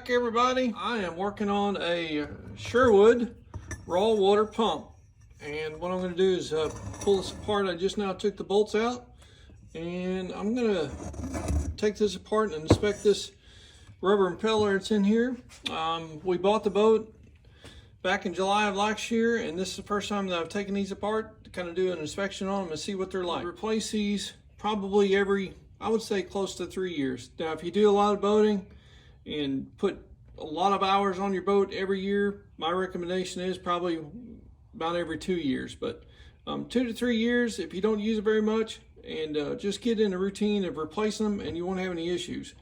back, everybody. I am working on a Sherwood raw water pump, and what I'm going to do is pull this apart. I just now took the bolts out, and I'm going to take this apart and inspect this rubber impeller that's in here. We bought the boat back in July of last year, and this is the first time that I've taken these apart to kind of do an inspection on them and see what they're like. Replace these probably every, I would say, close to 3 years. Now, if you do a lot of boating and put a lot of hours on your boat every year, my recommendation is probably about every 2 years. But 2 to 3 years, if you don't use it very much, and just get in a routine of replacing them, and you won't have any issues.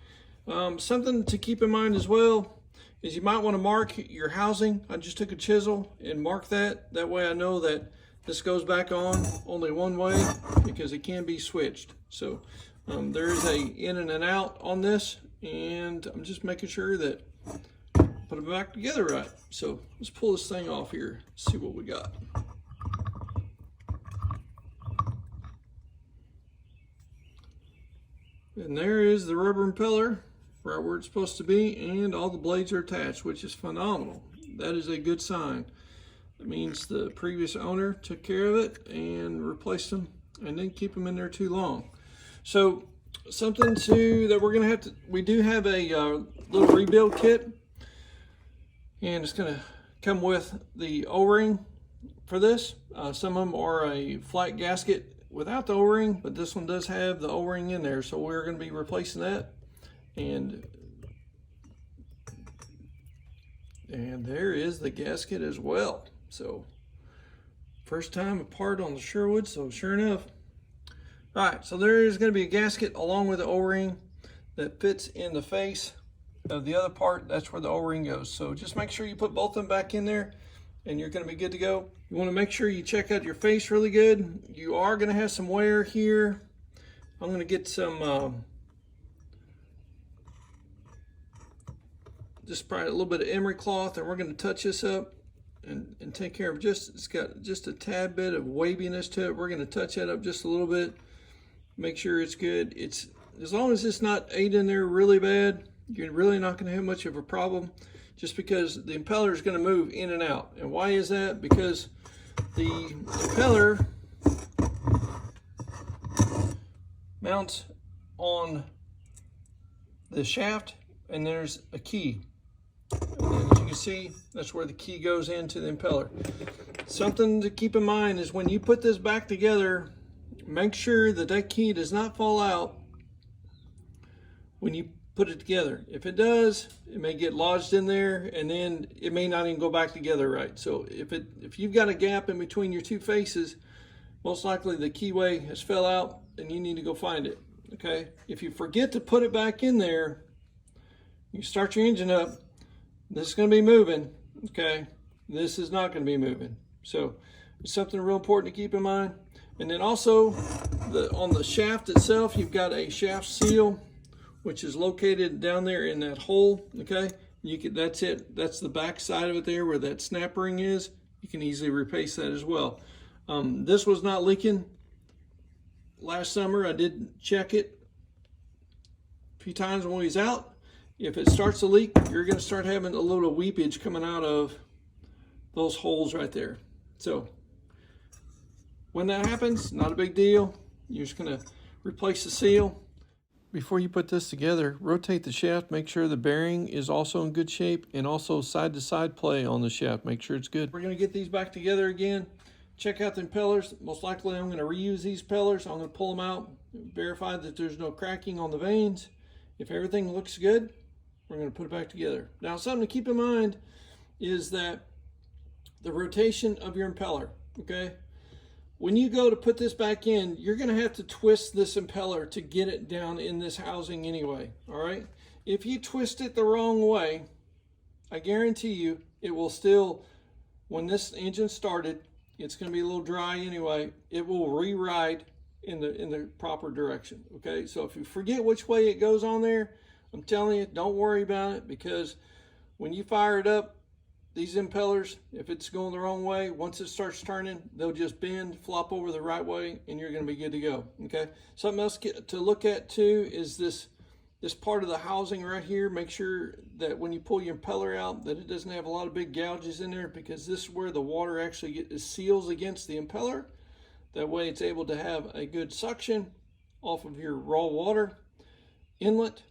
Something to keep in mind as well is you might want to mark your housing. I just took a chisel and marked that. That way I know that this goes back on only one way, because it can be switched. So there is a in and an out on this, and I'm just making sure that put it back together right. So let's pull this thing off here, see what we got. And there is the rubber impeller right where it's supposed to be, and all the blades are attached, which is phenomenal. That is a good sign. That means the previous owner took care of it and replaced them and didn't keep them in there too long. So something that we're gonna have to, we do have a little rebuild kit, and it's gonna come with the O-ring for this. Some of them are a flat gasket without the O-ring, but this one does have the O-ring in there, so we're gonna be replacing that. And there is the gasket as well. So first time apart on the Sherwood, so sure enough. All right, so there is going to be a gasket along with the O-ring that fits in the face of the other part. That's where the O-ring goes. So just make sure you put both of them back in there, and you're going to be good to go. You want to make sure you check out your face really good. You are going to have some wear here. I'm going to get some just probably a little bit of emery cloth, and we're going to touch this up and take care of it's got just a tad bit of waviness to it. We're going to touch that up just a little bit, make sure it's good. It's, as long as it's not ate in there really bad, you're really not going to have much of a problem, just because the impeller is going to move in and out. And why is that? Because the impeller mounts on the shaft, and there's a key. And as you can see, that's where the key goes into the impeller. Something to keep in mind is when you put this back together, make sure that that key does not fall out when you put it together. If it does, it may get lodged in there, and then it may not even go back together right. So if you've got a gap in between your two faces, most likely the keyway has fell out and you need to go find it. Okay, if you forget to put it back in there, you start your engine up, this is going to be moving. Okay, this is not going to be moving. So it's something real important to keep in mind. And then also on the shaft itself, you've got a shaft seal, which is located down there in that hole. Okay, that's it. That's the back side of it there where that snap ring is. You can easily replace that as well. This was not leaking last summer. I did check it a few times when we was out. If it starts to leak, you're going to start having a little weepage coming out of those holes right there. So when that happens, not a big deal. You're just going to replace the seal. Before you put this together, rotate the shaft, make sure the bearing is also in good shape, and also side to side play on the shaft, make sure it's good. We're going to get these back together again. Check out the impellers. Most likely I'm going to reuse these impellers. I'm going to pull them out, verify that there's no cracking on the vanes. If everything looks good, we're going to put it back together. Now, something to keep in mind is that the rotation of your impeller, okay? When you go to put this back in, you're going to have to twist this impeller to get it down in this housing anyway, all right? If you twist it the wrong way, I guarantee you it will still, when this engine started, it's going to be a little dry anyway. It will rewrite in the proper direction, okay? So if you forget which way it goes on there, I'm telling you, don't worry about it, because when you fire it up, these impellers, if it's going the wrong way, once it starts turning, they'll just bend, flop over the right way, and you're going to be good to go, okay? Something else to look at too is this this part of the housing right here, make sure that when you pull your impeller out that it doesn't have a lot of big gouges in there, because this is where the water actually seals against the impeller. That way it's able to have a good suction off of your raw water inlet,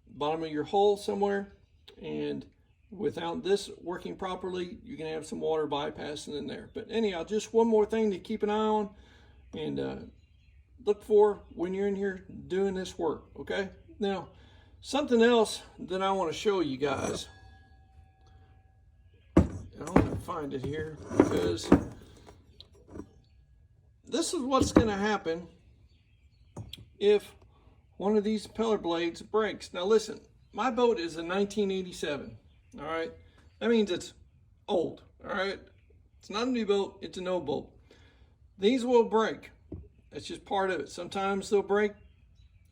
bottom of your hull somewhere. And without this working properly, you can have some water bypassing in there. But anyhow, just one more thing to keep an eye on and look for when you're in here doing this work, okay? Now, something else that I want to show you guys, and I want to find it here, because this is what's going to happen if one of these impeller blades breaks. Now listen, my boat is a 1987, all right? That means it's old, all right? It's not a new boat, it's an old boat. These will break. It's just part of it. Sometimes they'll break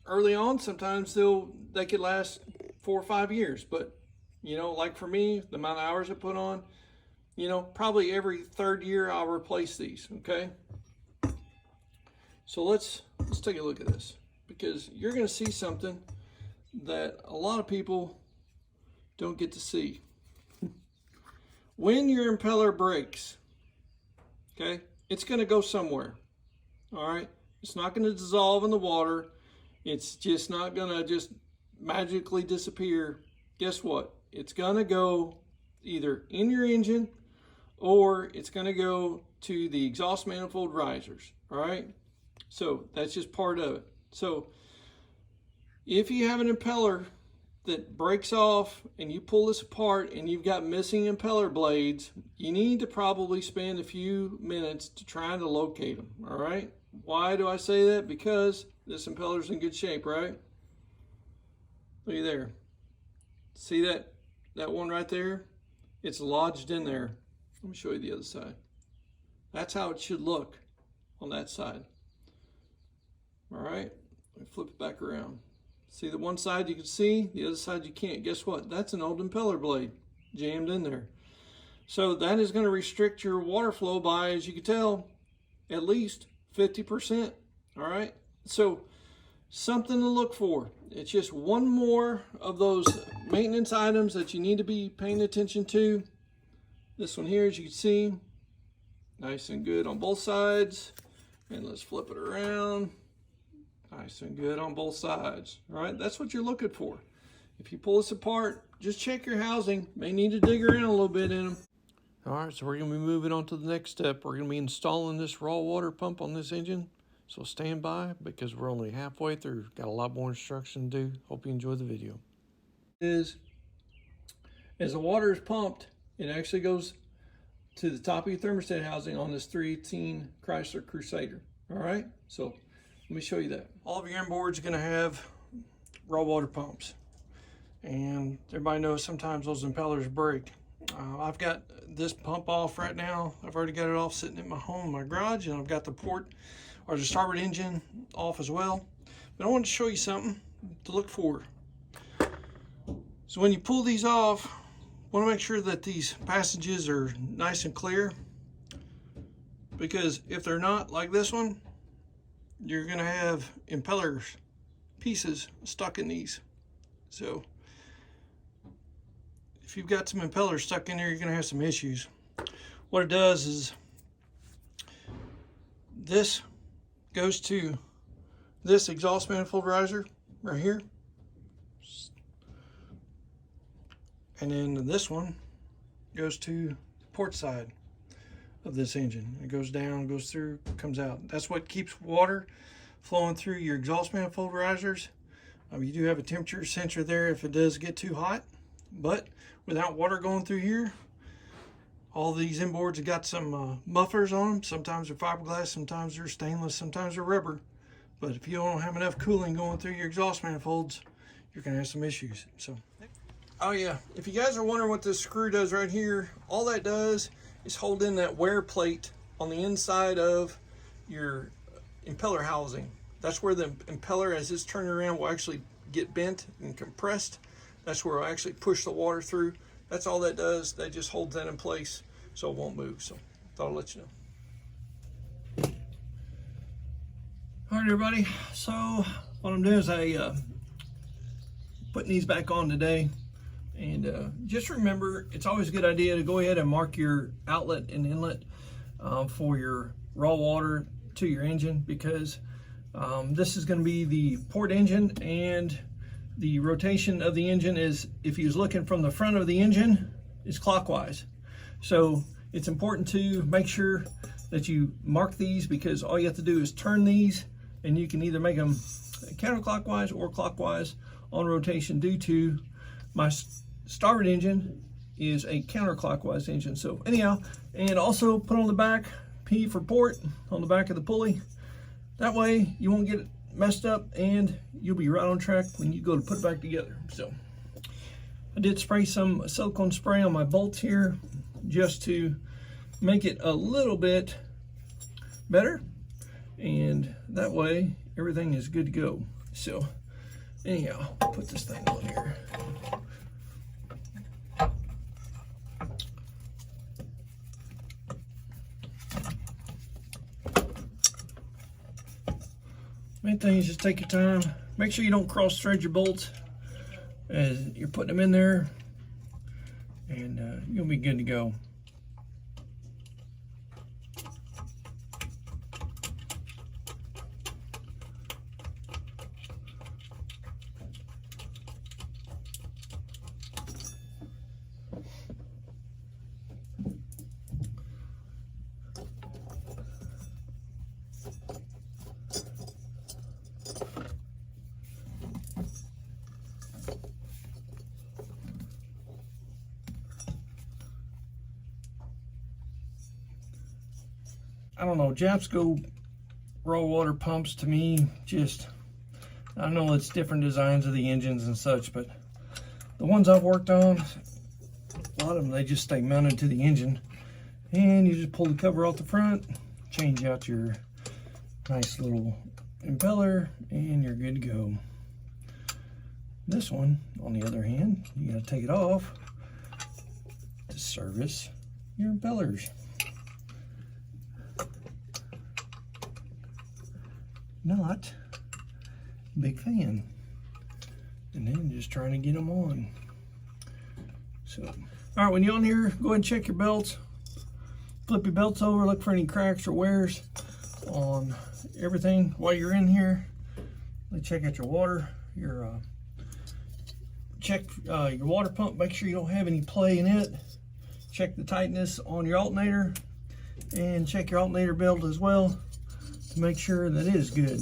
early on, sometimes they could last 4 or 5 years. But, you know, like for me, the amount of hours I put on, you know, probably every 3rd year I'll replace these, okay? So let's take a look at this, because you're going to see something that a lot of people don't get to see. When your impeller breaks, okay, it's going to go somewhere. All right, it's not going to dissolve in the water. It's just not going to just magically disappear. Guess what? It's going to go either in your engine or it's going to go to the exhaust manifold risers. All right, so that's just part of it. So if you have an impeller that breaks off and you pull this apart and you've got missing impeller blades, you need to probably spend a few minutes to try to locate them, all right? Why do I say that? Because this impeller's in good shape, right? Look at there. See that one right there? It's lodged in there. Let me show you the other side. That's how it should look on that side. All right, let me flip it back around. See the one side you can see, the other side you can't. Guess what? That's an old impeller blade jammed in there. So that is going to restrict your water flow by, as you can tell, at least 50%. All right, so something to look for. It's just one more of those maintenance items that you need to be paying attention to. This one here, as you can see, nice and good on both sides. And let's flip it around. Nice and good on both sides. All right, that's what you're looking for. If you pull this apart, just check your housing. May need to dig around a little bit in them. All right, so we're going to be moving on to the next step. We're going to be installing this raw water pump on this engine. So stand by, because we're only halfway through. Got a lot more instruction to do. Hope you enjoy the video. As the water is pumped, it actually goes to the top of your thermostat housing on this 318 Chrysler Crusader. All right, so let me show you that. All of your inboards are going to have raw water pumps. And everybody knows sometimes those impellers break. I've got this pump off right now. I've already got it off sitting in my home, my garage, and I've got the port or the starboard engine off as well. But I wanted to show you something to look for. So when you pull these off, you want to make sure that these passages are nice and clear, because if they're not, like this one, you're going to have impeller pieces stuck in these. So if you've got some impellers stuck in there, you're going to have some issues. What it does is this goes to this exhaust manifold riser right here, and then this one goes to the port side of this engine. It goes down, goes through, comes out. That's what keeps water flowing through your exhaust manifold risers. You do have a temperature sensor there if it does get too hot, but without water going through here, all these inboards have got some mufflers on them. Sometimes they're fiberglass, sometimes they're stainless, sometimes they're rubber. But if you don't have enough cooling going through your exhaust manifolds, you're gonna have some issues. So, oh yeah, if you guys are wondering what this screw does right here, all that does is hold in that wear plate on the inside of your impeller housing. That's where the impeller, as it's turning around, will actually get bent and compressed. That's where it'll actually push the water through. That's all that does. That just holds that in place so it won't move. So thought I'd let you know. All right, everybody. So what I'm doing is I putting these back on today. And just remember, it's always a good idea to go ahead and mark your outlet and inlet for your raw water to your engine, because this is going to be the port engine, and the rotation of the engine is, if you was looking from the front of the engine, is clockwise. So it's important to make sure that you mark these, because all you have to do is turn these, and you can either make them counterclockwise or clockwise on rotation, due to my starboard engine is a counterclockwise engine. So anyhow, and also put on the back, P for port, on the back of the pulley. That way you won't get it messed up, and you'll be right on track when you go to put it back together. So I did spray some silicone spray on my bolts here, just to make it a little bit better, and that way everything is good to go. So anyhow, I'll put this thing on here. Main thing is just take your time. Make sure you don't cross thread your bolts as you're putting them in there, and you'll be good to go. I don't know, Jabsco raw water pumps, to me, just, I know it's different designs of the engines and such, but the ones I've worked on, a lot of them, they just stay mounted to the engine, and you just pull the cover off the front, change out your nice little impeller, and you're good to go. This one, on the other hand, you gotta take it off to service your impellers. Not a big fan. And then just trying to get them on. So, all right, when you're on here, go ahead and check your belts. Flip your belts over, look for any cracks or wears on everything while you're in here. Check out your water, check your water pump, make sure you don't have any play in it. Check the tightness on your alternator, and check your alternator belt as well, to make sure that it is good.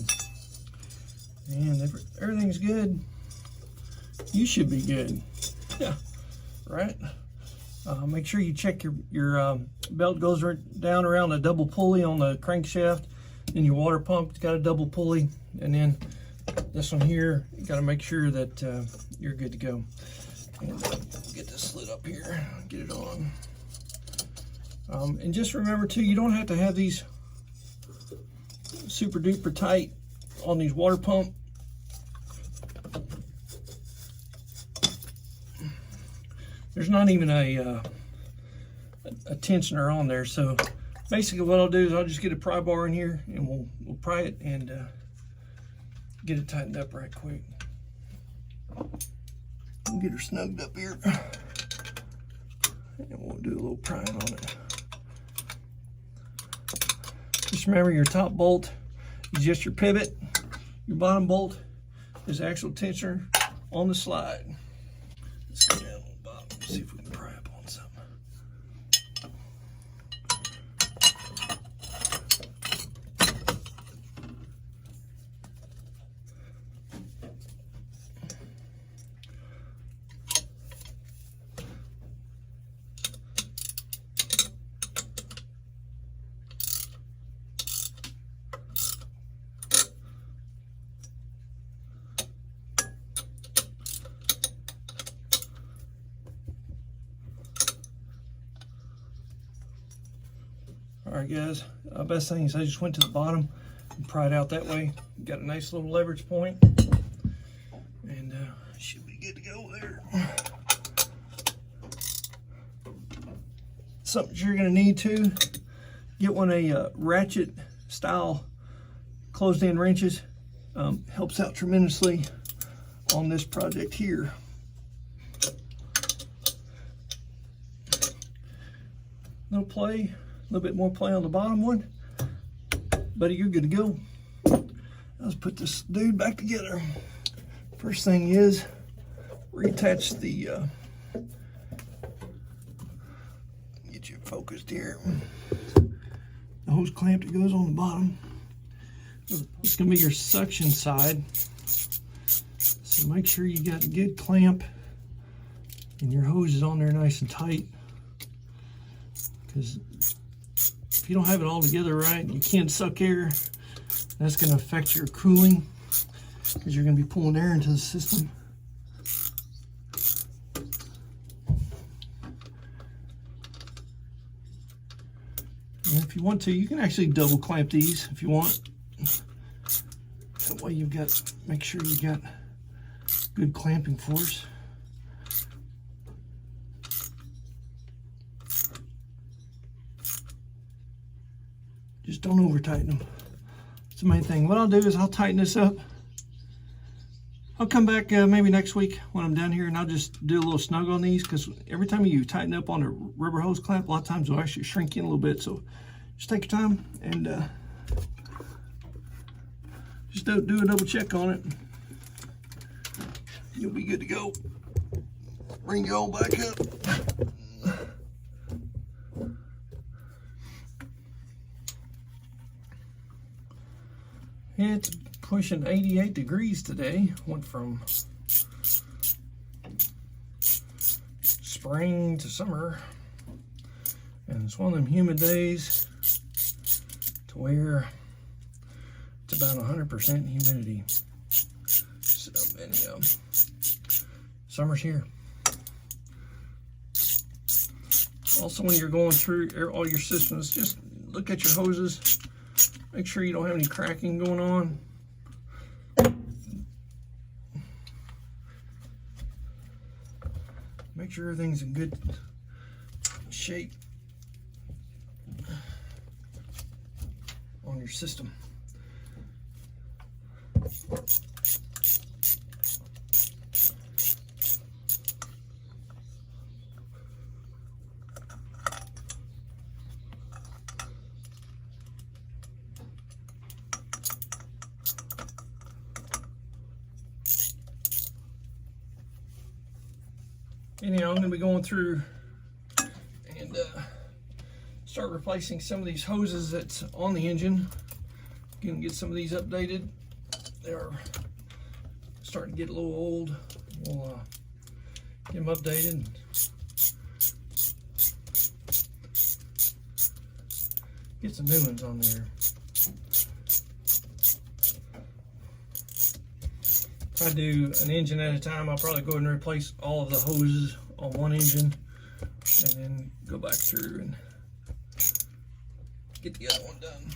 And if everything's good, you should be good. Yeah, right? Make sure you check your belt goes right down around a double pulley on the crankshaft. Then your water pump's got a double pulley, and then this one here, you got to make sure that you're good to go. And get this slid up here, get it on. And just remember too, you don't have to have these super duper tight on these water pump. There's not even a tensioner on there, so basically what I'll do is I'll just get a pry bar in here, and we'll pry it and get it tightened up right quick. We'll get her snugged up here, and we'll do a little prying on it. Just remember, your top bolt is just your pivot. Your bottom bolt is the actual tensioner on the slide. Let's go down on the bottom, see if we can pry up on something. Alright guys, best thing is I just went to the bottom and pried out that way. Got a nice little leverage point, and should be good to go there. Something you're going to need to get one of a ratchet style closed in wrenches. Helps out tremendously on this project here. Little play, a little bit more play on the bottom one. Buddy, you're good to go. Let's put this dude back together. First thing is reattach the get you focused here. The hose clamp that goes on the bottom. It's gonna be your suction side. So make sure you got a good clamp and your hose is on there nice and tight. Because if you don't have it all together right, you can't suck air. That's gonna affect your cooling because you're gonna be pulling air into the system. And if you want to, you can actually double clamp these if you want. That way you've got, make sure you got good clamping force. Just don't over tighten them. That's the main thing. What I'll do is I'll tighten this up. I'll come back maybe next week when I'm down here and I'll just do a little snug on these, because every time you tighten up on a rubber hose clamp, a lot of times it'll actually shrink in a little bit. So just take your time and just do a double check on it. You'll be good to go. Bring you all back up. It's pushing 88 degrees today. Went from spring to summer. And it's one of them humid days to where it's about 100% humidity. So anyhow, summer's here. Also, when you're going through all your systems, just look at your hoses. Make sure you don't have any cracking going on. Make sure everything's in good shape on your system. Anyhow, I'm going to be going through and start replacing some of these hoses that's on the engine. Going to get some of these updated. They're starting to get a little old. We'll get them updated. Get some new ones on there. If I do an engine at a time, I'll probably go ahead and replace all of the hoses on one engine and then go back through and get the other one done.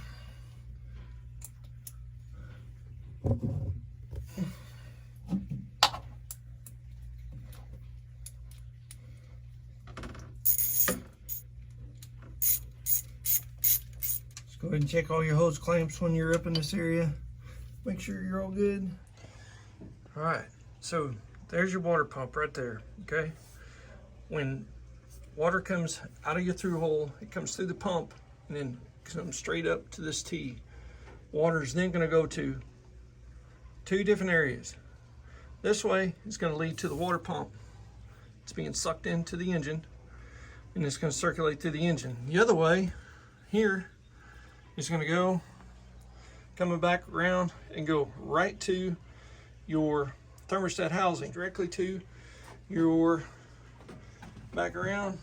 Let's go ahead and check all your hose clamps when you're up in this area. Make sure you're all good. All right, so there's your water pump right there, okay? When water comes out of your through hole, it comes through the pump and then comes straight up to this T. Water is then gonna go to two different areas. This way is gonna lead to the water pump. It's being sucked into the engine and it's gonna circulate through the engine. The other way here is gonna go, coming back around and go right to your thermostat housing, directly to your, back around,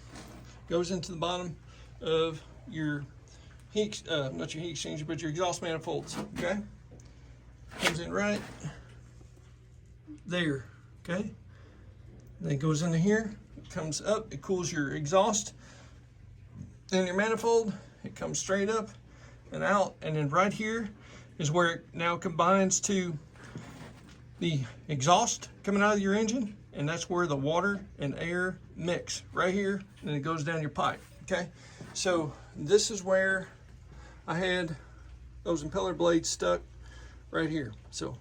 goes into the bottom of your heat, not your heat exchanger, but your exhaust manifolds, okay? Comes in right there, okay? Then it goes into here, it comes up, it cools your exhaust, then your manifold, it comes straight up and out, and then right here is where it now combines to the exhaust coming out of your engine, and that's where the water and air mix right here, and it goes down your pipe, okay? So this is where I had those impeller blades stuck right here. So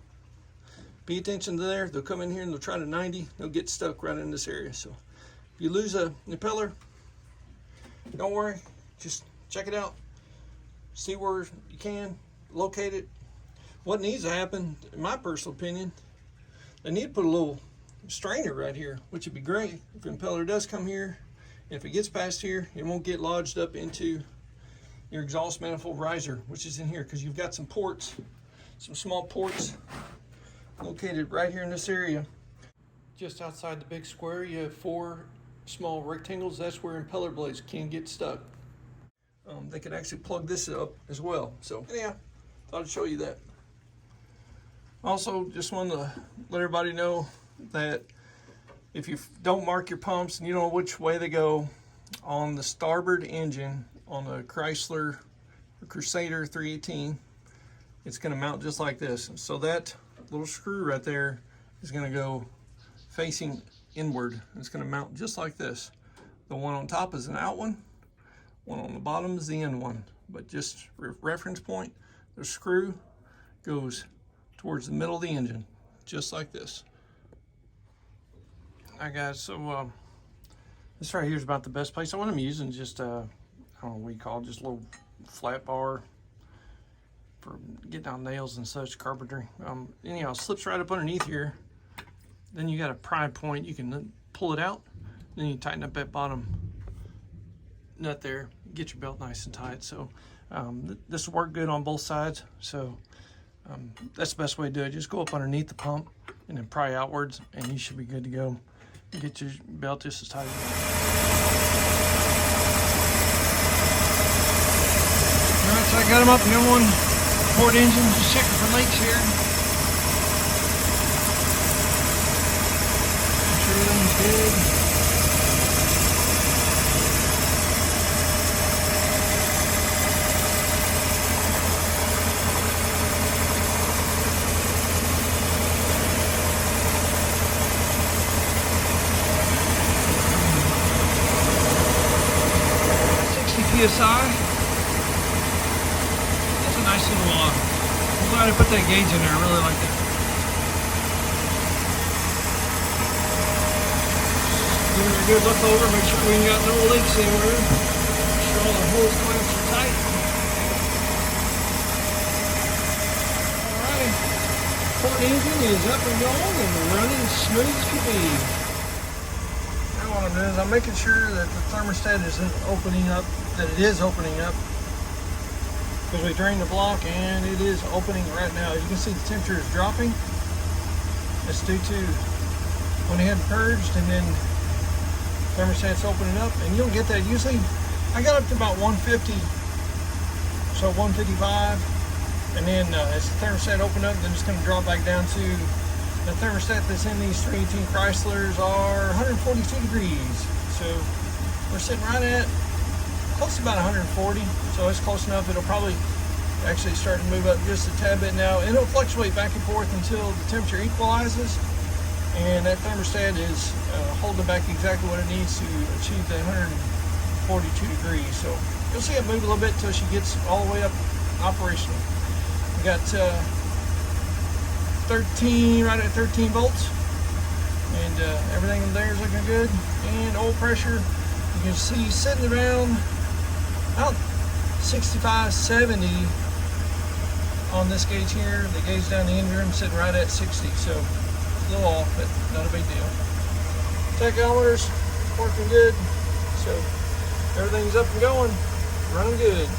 pay attention to there. They'll come in here and they'll try to 90. They'll get stuck right in this area. So if you lose a impeller, don't worry. Just check it out. See where you can locate it. What needs to happen, in my personal opinion, they need to put a little strainer right here, which would be great. If the impeller does come here, if it gets past here, it won't get lodged up into your exhaust manifold riser, which is in here, because you've got some ports, some small ports located right here in this area. Just outside the big square, you have 4 small rectangles. That's where impeller blades can get stuck. They could actually plug this up as well. So yeah, thought I'd show you that. Also, just wanted to let everybody know that if you don't mark your pumps and you don't know which way they go, on the starboard engine on a Chrysler Crusader 318, it's going to mount just like this. So that little screw right there is going to go facing inward. It's going to mount just like this. The one on top is an out one on the bottom is the in one. But just reference point, the screw goes towards the middle of the engine, just like this. Alright guys, so this right here is about the best place. What I'm using just I don't know what you call it, just a little flat bar for getting down nails and such, carpentry. Anyhow, it slips right up underneath here. Then you got a pry point, you can pull it out, then you tighten up that bottom nut there, get your belt nice and tight. So this will work good on both sides. So that's the best way to do it. Just go up underneath the pump and then pry outwards, and you should be good to go. Get your belt just as tight as you want. Alright, so I got them up and got one port engine, just checking for leaks here. Make sure everything's good. PSI. That's a nice little I'm glad I put that gauge in there. I really like that. Give it a good look over, make sure we ain't got no leaks anywhere. Make sure all the hose clamps are tight. Alright, port engine is up and going and running smooth as can be. What I'm doing is I'm making sure that the thermostat isn't opening up, that it is opening up, because we drained the block and it is opening right now. As you can see, the temperature is dropping. It's due to when they had purged, and then thermostat's opening up, and you don't get that. Usually I got up to about 150, so 155, and then as the thermostat opened up, then it's going to drop back down to the thermostat that's in these 318 Chryslers are 142 degrees. So we're sitting right at close to about 140. So it's close enough. It'll probably actually start to move up just a tad bit now. And it'll fluctuate back and forth until the temperature equalizes. And that thermostat is holding back exactly what it needs to achieve that 142 degrees. So you'll see it move a little bit until she gets all the way up operational. We got 13, right at 13 volts, and everything in there is looking good. And oil pressure, you can see sitting around about 65, 70 on this gauge here. The gauge down the engine room sitting right at 60, so a little off, but not a big deal. Tachometers working good, so everything's up and going, running good.